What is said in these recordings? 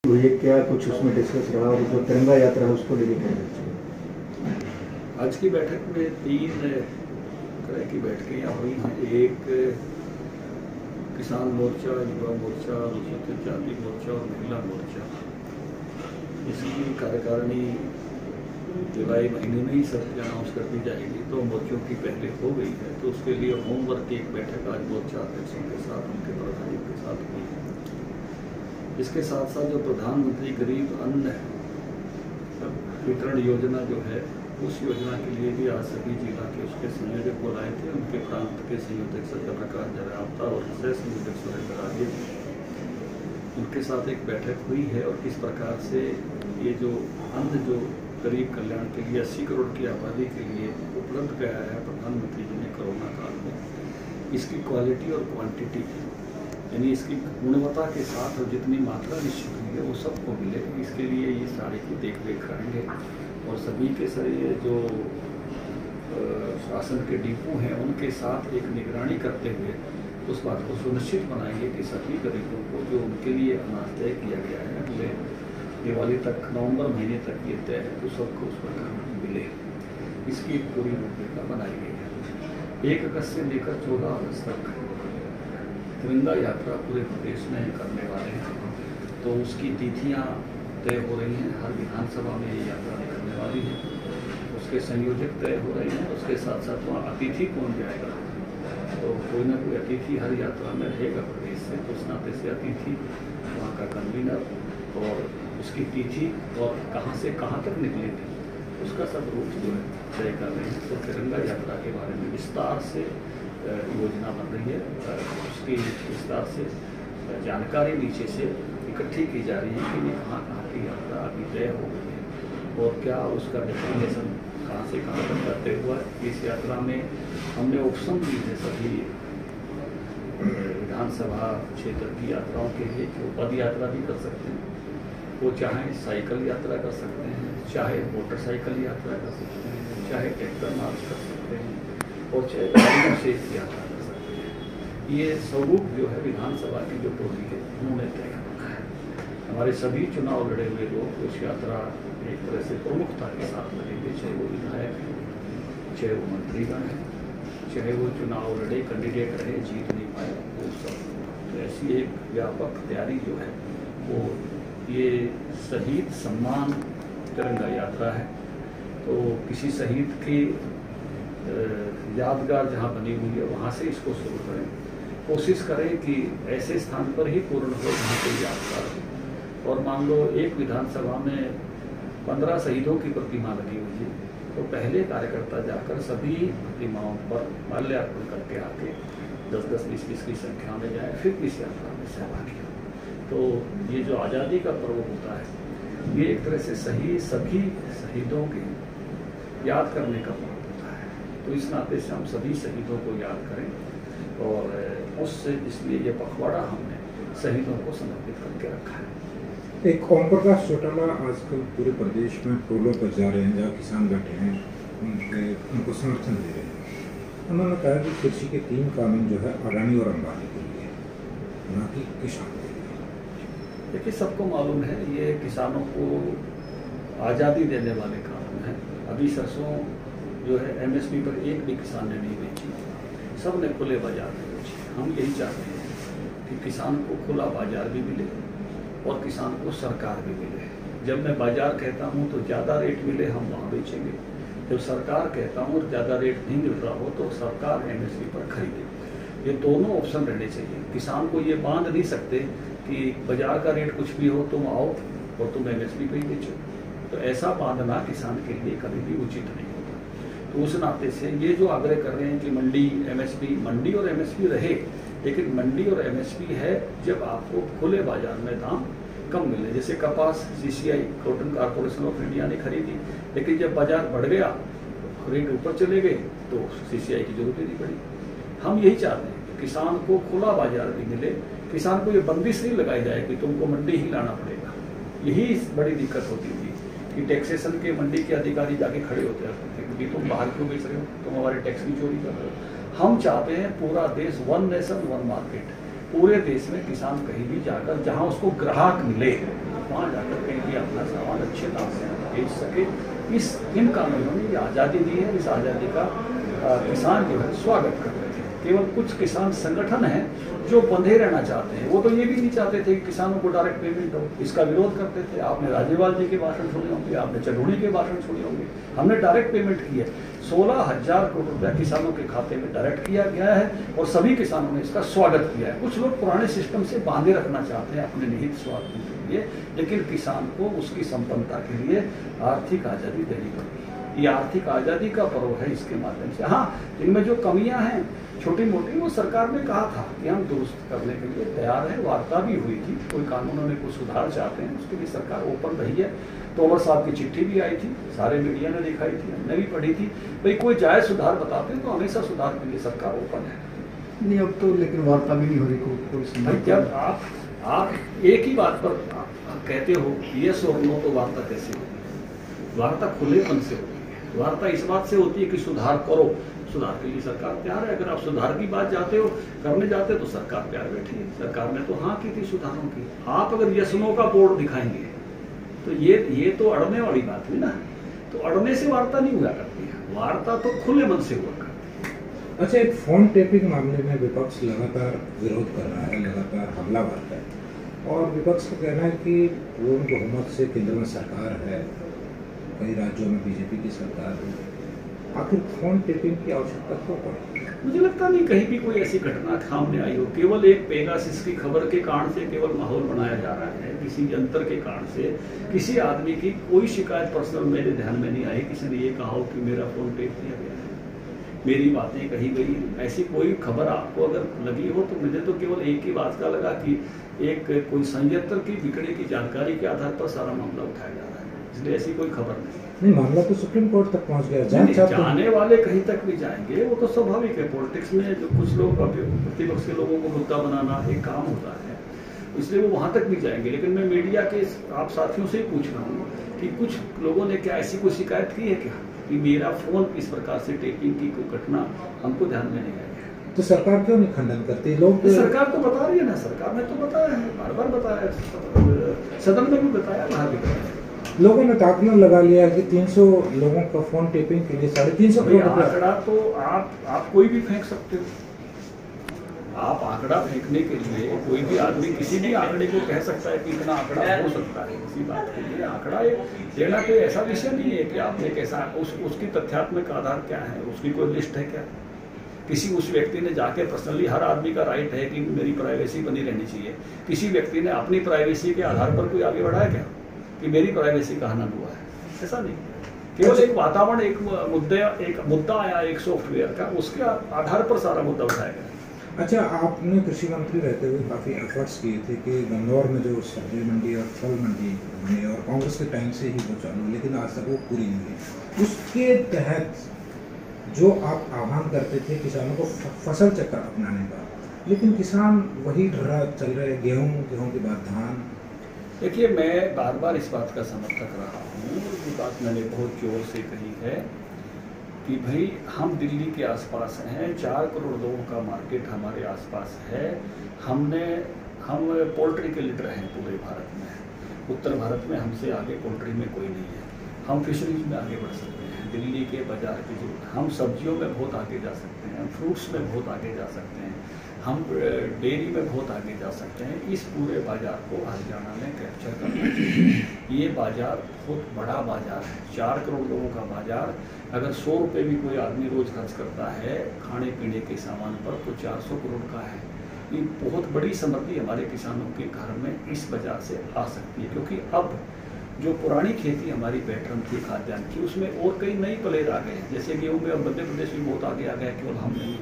हुई क्या कुछ उसमें डिस्कस रहा और जो तिरंगा यात्रा है उसको लेके क्या? आज की बैठक में 3 तरह की बैठकें यहाँ हुई हैं। एक किसान मोर्चा, युवा मोर्चा, अनुसूचित जाति मोर्चा और महिला मोर्चा। इसकी कार्यकारिणी जुलाई महीने में ही सब अनाउंस कर दी जाएगी, तो मोर्चों की पहले हो गई है। तो उसके लिए होमवर्क की एक बैठक आज मोर्चा अध्यक्षों के साथ, उनके प्रधानियों के साथ हुई है। इसके साथ साथ जो प्रधानमंत्री गरीब अन्न वितरण योजना जो है, उस योजना के लिए भी आज सभी जिला के उसके संयोजक बुलाए थे। उनके प्रांत के संयोजक सत्यप्रकाश जरावता और सह संयोजक सुरेंद्र राजे, उनके साथ एक बैठक हुई है। और किस प्रकार से ये जो अन्न जो गरीब कल्याण के लिए 80 करोड़ की आबादी के लिए उपलब्ध कराया है प्रधानमंत्री जी ने कोरोना काल में, इसकी क्वालिटी और क्वांटिटी यानी इसकी गुणवत्ता के साथ और जितनी मात्रा निश्चित हुई है वो सबको मिले, इसके लिए ये सारे की देख रेख करेंगे। और सभी के सारे जो शासन के डिपो हैं उनके साथ एक निगरानी करते हुए उस बात को सुनिश्चित बनाएंगे कि सभी गरीबों को जो उनके लिए अनाज तय किया गया है अगले दिवाली तक, नवंबर महीने तक ये तय है, तो सबको उस प्रकार मिले। इसकी एक पूरी रूपरेखा बनाई गई है। 1 अगस्त से लेकर 14 अगस्त तक तिरंगा यात्रा पूरे प्रदेश में करने वाले हैं, तो उसकी तिथियां तय हो रही हैं। हर विधानसभा में ये यात्रा निकलने वाली है, उसके संयोजक तय हो रहे हैं। उसके साथ साथ वहाँ अतिथि कौन जाएगा, तो कोई ना कोई अतिथि हर यात्रा में रहेगा प्रदेश से, तो उस नाते से अतिथि वहाँ का कन्वीनर और उसकी तिथि और कहाँ से कहाँ तक निकलेगी उसका सब रूप जो है तय कर रहे हैं। तो तिरंगा यात्रा के बारे में विस्तार से योजना बन रही है, उसकी विस्तार से जानकारी नीचे से इकट्ठी की जा रही है कि ये कहाँ कहाँ की यात्रा अभी तय हो गई है और क्या उसका डेस्टिनेशन कहाँ से कहाँ तक तय हुआ है। इस यात्रा में हमने ऑप्शन दी है सभी विधानसभा क्षेत्र की यात्राओं के लिए कि वो पद यात्रा भी कर सकते हैं, वो चाहे साइकिल यात्रा कर सकते हैं, चाहे मोटरसाइकिल यात्रा कर सकते हैं, चाहे ट्रैक्टर मार्च कर सकते हैं और चाहे गाड़ियों से यात्रा कर सकते हैं। ये स्वरूप जो है विधानसभा की जो टोली है उन्होंने तय करना है। हमारे सभी चुनाव लड़े हुए लोग उस यात्रा एक तरह से प्रमुखता के साथ लड़ेंगे, चाहे वो विधायक है, चाहे वो मंत्रीगण है, चाहे वो चुनाव लड़े कैंडिडेट रहे, जीत नहीं पाए, वो सब। तो ऐसी एक व्यापक तैयारी जो है वो ये शहीद सम्मान तिरंगा यात्रा है। तो किसी शहीद की यादगार जहाँ बनी हुई है वहाँ से इसको शुरू करें, कोशिश करें कि ऐसे स्थान पर ही पूर्ण हो जहाँ कोई यादगार हो। और मान लो एक विधानसभा में 15 शहीदों की प्रतिमा लगी हुई है, तो पहले कार्यकर्ता जाकर सभी प्रतिमाओं पर माल्यार्पण करके आके 10-10, 20-20 की संख्या में जाए, फिर इस यात्रा में सहभागी हो। तो ये जो आज़ादी का पर्व होता है ये एक तरह से सभी शहीदों के याद करने का पर्व होता है। तो इस नाते से हम सभी शहीदों को याद करें और उससे इसलिए ये पखवाड़ा हमने शहीदों को समर्पित करके रखा है। एक ओम प्रकाश चौटाला आजकल पूरे प्रदेश में टोलों पर जा रहे हैं, जहाँ किसान बैठे हैं उनको समर्थन दे रहे हैं। उन्होंने कहा कि कृषि के 3 कानून जो है अडानी और अंबानी के लिए, ना कि किसान के लिए। देखिए, सबको मालूम है ये किसानों को आज़ादी देने वाले कानून हैं। अभी सरसों जो है MSP पर एक भी किसान ने नहीं बेची, सब ने खुले बाजार में बेची। हम यही चाहते हैं कि किसान को खुला बाजार भी मिले और किसान को सरकार भी मिले। जब मैं बाजार कहता हूँ तो ज़्यादा रेट मिले, हम वहाँ बेचेंगे। जब सरकार कहता हूँ और ज़्यादा रेट नहीं मिल रहा हो तो सरकार MSP पर खरीदे। ये दोनों ऑप्शन रहने चाहिए। किसान को ये बांध नहीं सकते कि बाजार का रेट कुछ भी हो तुम आओ और तुम MSP पे ही बेचो। तो ऐसा बांधना किसान के लिए कभी भी उचित नहीं होता। तो उस नाते से ये जो आग्रह कर रहे हैं कि मंडी और MSP रहे, लेकिन मंडी और MSP है जब आपको खुले बाजार में दाम कम मिले। जैसे कपास CCI cotton corporation of India ने खरीदी, लेकिन जब बाजार बढ़ गया, रेट ऊपर चले गए, तो CCI की जरूरत ही नहीं पड़ी। हम यही चाहते हैं कि किसान को खुला बाजार भी मिले, किसान को ये बंदिश नहीं लगाई जाए कि तुमको मंडी ही लाना पड़ेगा। यही बड़ी दिक्कत होती थी कि टैक्सेशन के मंडी के अधिकारी जाके खड़े होते हैं कि तुम बाहर क्यों बेच रहे हो, तुम हमारे टैक्स की चोरी कर रहे हो। हम चाहते हैं पूरा देश, 1 नेशन 1 मार्केट, पूरे देश में किसान कहीं भी जाकर जहां उसको ग्राहक मिले वहाँ जाकर कहीं भी अपना सामान अच्छे दाम से बेच सके। इन कानूनों ने ये आज़ादी दी है। इस आज़ादी का किसान जो है स्वागत कर रहे थे। केवल कुछ किसान संगठन हैं जो बंधे रहना चाहते हैं। वो तो ये भी नहीं चाहते थे कि किसानों को डायरेक्ट पेमेंट हो, इसका विरोध करते थे। आपने राज्यपाल जी के भाषण सुने होंगे, आपने चढ़ोड़ी के भाषण सुने होंगे। हमने डायरेक्ट पेमेंट की है, 16,000 करोड़ रुपया किसानों के खाते में डायरेक्ट किया गया है और सभी किसानों ने इसका स्वागत किया है। कुछ लोग पुराने सिस्टम से बांधे रखना चाहते हैं अपने निहित स्वार्थ के लिए, लेकिन किसान को उसकी संपन्नता के लिए आर्थिक आज़ादी देनी पड़ेगी। ये आर्थिक आज़ादी का पर्व है। इसके माध्यम से हाँ, इनमें जो कमियां हैं छोटी मोटी, वो सरकार ने कहा था कि हम दुरुस्त करने के लिए तैयार है। वार्ता भी हुई थी, कोई कानूनों में कुछ सुधार चाहते हैं, उसके लिए सरकार ओपन रही है। तोमर साहब की चिट्ठी भी आई थी, सारे मीडिया ने दिखाई थी, हमने भी पढ़ी थी। भाई कोई जायज़ सुधार बताते हैं तो हमेशा सुधार के लिए सरकार ओपन है। नहीं अब तो लेकिन वार्ता भी नहीं हो रही कोई। जब आप एक ही बात पर कहते हो यस और नो, तो वार्ता कैसे होगी? वार्ता खुलेपन से होगी। वार्ता इस बात से होती है कि सुधार करो, सुधार के लिए सरकार तैयार है। अगर आप सुधार की बात जाते हो करने जाते हो तो सरकार तैयार बैठी है। सरकार ने तो हाँ की थी सुधारों की। आप अगर यस नो का बोर्ड दिखाएंगे तो ये तो अड़ने वाली बात हुई ना। तो अड़ने से वार्ता नहीं हुआ करती है, वार्ता तो खुले मन से हुआ करती है। अच्छा, एक फोन टेपिंग मामले में विपक्ष लगातार विरोध कर रहा है, लगातार हमलावर है, और विपक्ष का कहना है कि पूर्ण बहुमत से केंद्र में सरकार है, कई राज्यों में बीजेपी की सरकार है, आखिर फोन टेपिंग की आवश्यकता क्यों पड़ी? मुझे लगता नहीं कहीं भी कोई ऐसी घटना सामने आई हो। केवल एक पेगासस की खबर के कारण से केवल माहौल बनाया जा रहा है। किसी यंत्र के कारण से किसी आदमी की कोई शिकायत पर्सनल मेरे ध्यान में नहीं आई। किसी ने ये कहा हो कि मेरा फोन टेप किया गया है, मेरी बातें कही गई, ऐसी कोई खबर आपको अगर लगी हो तो मुझे तो केवल एक ही बात का लगा कि एक कोई संयंत्र की बिगड़े की जानकारी के आधार पर सारा मामला उठाया जा रहा है, इसलिए ऐसी कोई खबर नहीं। मामला तो सुप्रीम कोर्ट तक पहुंच गया। जाने वाले कहीं तक भी जाएंगे, वो तो स्वाभाविक है। पॉलिटिक्स में जो कुछ लोग प्रतिपक्ष के लोगों को मुद्दा बनाना एक काम होता है, इसलिए वो वहां तक भी जाएंगे। लेकिन मैं मीडिया के आप साथियों से ही पूछ रहा हूँ कि कुछ लोगों ने क्या ऐसी कोई शिकायत की है क्या कि मेरा फोन इस प्रकार से टेपिंग की कोई घटना हमको ध्यान में नहीं आई है? तो सरकार क्यों नहीं खंडन करती? लोग सरकार तो बता रही है ना, सरकार ने तो बताया है, बार बार बताया, सदन में भी बताया, बाहर भी बताया। लोगों ने ताकना लगा लिया कि 300 लोगों का फोन टेपिंग के लिए 350 करोड़ रुपया। आंकड़ा तो आप कोई भी फेंक सकते हो। आप आंकड़ा फेंकने के लिए कोई भी आदमी किसी भी आंकड़े को कह सकता है कि इतना आंकड़ा हो सकता है। इसी बात के लिए आंकड़ा देना कोई ऐसा विषय नहीं है कि आपने कैसा उसकी तथ्यात्मक आधार क्या है, उसकी कोई लिस्ट है क्या? किसी उस व्यक्ति ने जाके पर्सनली, हर आदमी का राइट है कि मेरी प्राइवेसी बनी रहनी चाहिए। किसी व्यक्ति ने अपनी प्राइवेसी के आधार पर कोई आगे बढ़ाया क्या कि मेरी प्राइवेसी का हनन हुआ है? ऐसा नहीं। केवल एक वातावरण, एक मुद्दा आया एक सॉफ्टवेयर का, उसके आधार पर सारा मुद्दा उठाया गया। अच्छा, आपने कृषि मंत्री रहते हुए काफ़ी एफर्ट्स किए थे कि गन्नौर में जो सब्जी मंडी और फल मंडी बनी, और कांग्रेस के टाइम से ही वो चालू, लेकिन आज तक वो पूरी नहीं हुई। उसके तहत जो आप आह्वान करते थे किसानों को फसल चक्र अपनाने का, लेकिन किसान वही ढर्रा चल रहे, गेहूं के बाद धान। देखिए, मैं बार बार इस बात का समर्थक रहा हूँ, ये बात मैंने बहुत जोर से कही है कि भाई हम दिल्ली के आसपास हैं, 4 करोड़ लोगों का मार्केट हमारे आसपास है। हम पोल्ट्री के लीडर हैं पूरे भारत में। उत्तर भारत में हमसे आगे पोल्ट्री में कोई नहीं है। हम फिशरीज में आगे बढ़ सकते हैं, दिल्ली के बाजार की जरूरत। हम सब्जियों में बहुत आगे जा सकते हैं, हम फ्रूट्स में बहुत आगे जा सकते हैं, हम डेयरी में बहुत आगे जा सकते हैं। इस पूरे बाजार को हरियाणा में कैप्चर करना चाहिए। ये बाजार बहुत बड़ा बाजार है, 4 करोड़ लोगों का बाजार। अगर 100 रुपये भी कोई आदमी रोज खर्च करता है खाने पीने के सामान पर, तो 400 करोड़ का है। ये बहुत बड़ी समृद्धि हमारे किसानों के घर में इस बाजार से आ सकती है, क्योंकि अब जो पुरानी खेती हमारी पैटर्न थी खाद्यान्न की, उसमें और कई नई प्लेयर आ गए हैं। जैसे गेहूँ में अब मध्य प्रदेश भी बहुत आगे आ गया है, केवल हम नहीं।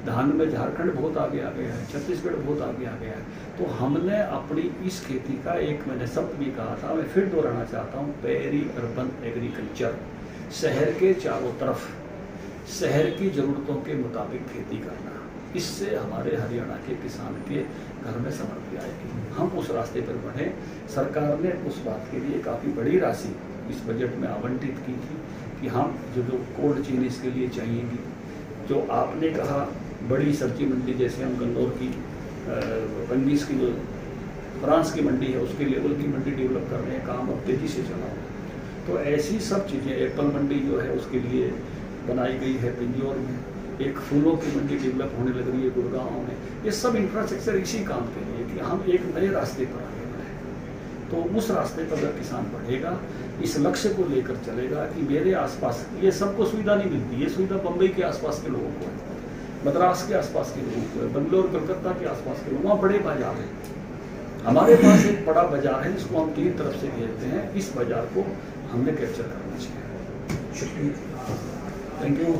धान में झारखंड बहुत आगे आ गया है, छत्तीसगढ़ बहुत आगे आ गया है। तो हमने अपनी इस खेती का एक, मैंने शब्द भी कहा था, मैं फिर दोहराना चाहता हूँ, पेरी अर्बन एग्रीकल्चर। शहर के चारों तरफ शहर की ज़रूरतों के मुताबिक खेती करना, इससे हमारे हरियाणा के किसान के घर में समृद्धि आएगी। हम उस रास्ते पर बढ़े। सरकार ने उस बात के लिए काफ़ी बड़ी राशि इस बजट में आवंटित की थी कि हम जो कोल्ड चेन इसके लिए चाहिएगी। जो आपने कहा बड़ी सब्जी मंडी, जैसे हम गन्नौर की 25 किलो फ्रांस की मंडी है उसके लेवल की मंडी डेवलप करने का काम अब तेजी से चला हुआ है। तो ऐसी सब चीज़ें, एप्पल मंडी जो है उसके लिए बनाई गई है पिंजौर में, एक फूलों की मंडी डेवलप होने लग रही है गुड़गांव में। ये सब इंफ्रास्ट्रक्चर इसी काम के लिए कि हम एक नए रास्ते पर आगे बढ़े। तो उस रास्ते पर अगर किसान बढ़ेगा, इस लक्ष्य को लेकर चलेगा कि मेरे आसपास ये सबको सुविधा नहीं मिलती, ये सुविधा बम्बई के आसपास के लोगों को है, मद्रास के आसपास के लोगों को है, बंगलोर कलकत्ता के आसपास के लोग, वहाँ बड़े बाजार हैं। हमारे पास एक बड़ा बाजार है जिसको हम 3 तरफ से घेरते हैं। इस बाजार को हमने कैप्चर करना चाहिए। शुक्रिया। Thank you.